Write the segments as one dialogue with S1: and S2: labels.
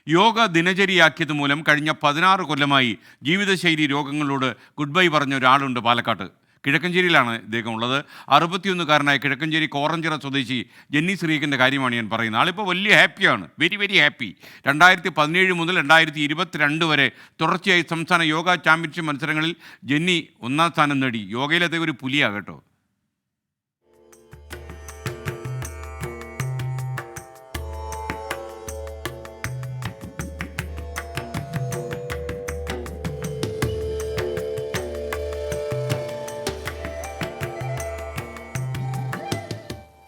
S1: യോഗ ദിനചര്യയാക്കിയത് മൂലം കഴിഞ്ഞ 16 കൊല്ലമായി ജീവിതശൈലി രോഗങ്ങളോട് ഗുഡ് ബൈ പറഞ്ഞ ഒരാളുണ്ട് പാലക്കാട്ട്. കിഴക്കഞ്ചേരിയിലാണ് ഇദ്ദേഹം ഉള്ളത്. 61കാരനായ കിഴക്കഞ്ചേരി കോറഞ്ചിറ സ്വദേശി ജെന്നി ശ്രീക്കിൻ്റെ കാര്യമാണ് ഞാൻ പറയുന്നത്. ആളിപ്പോൾ വലിയ ഹാപ്പിയാണ്, വെരി വെരി ഹാപ്പി. 2017 മുതൽ 2022 വരെ തുടർച്ചയായി സംസ്ഥാന യോഗ ചാമ്പ്യൻഷിപ്പ് മത്സരങ്ങളിൽ ജെന്നി 1ാം സ്ഥാനം നേടി. യോഗയിലത്തെ ഒരു പുലിയാണ് കേട്ടോ.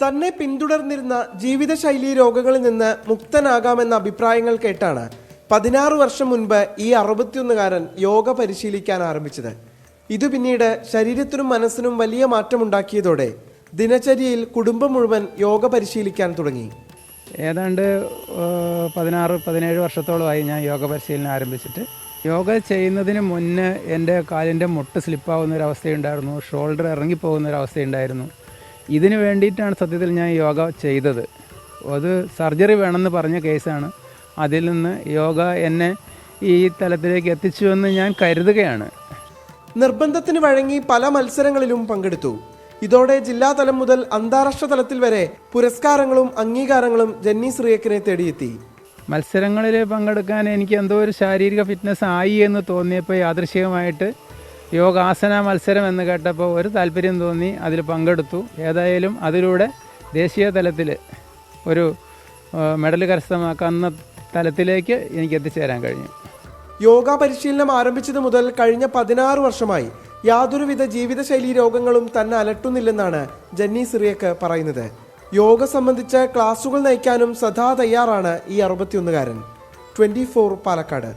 S2: തന്നെ പിന്തുടർന്നിരുന്ന ജീവിതശൈലീ രോഗങ്ങളിൽ നിന്ന് മുക്തനാകാമെന്ന അഭിപ്രായങ്ങൾ കേട്ടാണ് 16 വർഷം മുൻപ് ഈ 61കാരൻ യോഗ പരിശീലിക്കാൻ ആരംഭിച്ചത്. ഇത് പിന്നീട് ശരീരത്തിനും മനസ്സിനും വലിയ മാറ്റമുണ്ടാക്കിയതോടെ ദിനചര്യയിൽ കുടുംബം മുഴുവൻ യോഗ പരിശീലിക്കാൻ തുടങ്ങി.
S3: ഏതാണ്ട് 16-17 വർഷത്തോളമായി ഞാൻ യോഗ പരിശീലനം ആരംഭിച്ചിട്ട്. യോഗ ചെയ്യുന്നതിന് മുന്നേ എൻ്റെ കാലിൻ്റെ മുട്ട് സ്ലിപ്പാവുന്നൊരവസ്ഥയുണ്ടായിരുന്നു, ഷോൾഡർ ഇറങ്ങിപ്പോകുന്നൊരവസ്ഥയുണ്ടായിരുന്നു. ഇതിന് വേണ്ടിയിട്ടാണ് സത്യത്തിൽ ഞാൻ യോഗ ചെയ്തത്. അത് സർജറി വേണമെന്ന് പറഞ്ഞ കേസാണ്. അതിൽ നിന്ന് യോഗ എന്നെ ഈ തലത്തിലേക്ക് എത്തിച്ചുവെന്ന് ഞാൻ കരുതുകയാണ്.
S2: നിർബന്ധത്തിന് വഴങ്ങി പല മത്സരങ്ങളിലും പങ്കെടുത്തു. ഇതോടെ ജില്ലാതലം മുതൽ അന്താരാഷ്ട്ര തലത്തിൽ വരെ പുരസ്കാരങ്ങളും അംഗീകാരങ്ങളും ജെന്നി ശ്രീയക്കിനെ തേടിയെത്തി.
S3: മത്സരങ്ങളിൽ പങ്കെടുക്കാൻ എനിക്ക് എന്തോ ഒരു ശാരീരിക ഫിറ്റ്നസ് ആയി എന്ന് തോന്നിയപ്പോൾ യാദൃശ്ചികമായിട്ട് യോഗാസന മത്സരം എന്ന് കേട്ടപ്പോൾ ഒരു താല്പര്യം തോന്നി, അതിൽ പങ്കെടുത്തു. ഏതായാലും അതിലൂടെ ദേശീയ തലത്തിൽ ഒരു മെഡൽ കരസ്ഥമാക്കുന്ന തലത്തിലേക്ക് എനിക്ക് എത്തിച്ചേരാൻ കഴിഞ്ഞു.
S2: യോഗ പരിശീലനം ആരംഭിച്ചത് മുതൽ കഴിഞ്ഞ 16 വർഷമായി യാതൊരുവിധ ജീവിതശൈലീ രോഗങ്ങളും തന്നെ അലട്ടുന്നില്ലെന്നാണ് ജെന്നി സിറിയക്ക് പറയുന്നത്. യോഗ സംബന്ധിച്ച് ക്ലാസുകൾ നയിക്കാനും സദാ തയ്യാറാണ് ഈ 61കാരൻ. 24 പാലക്കാട്.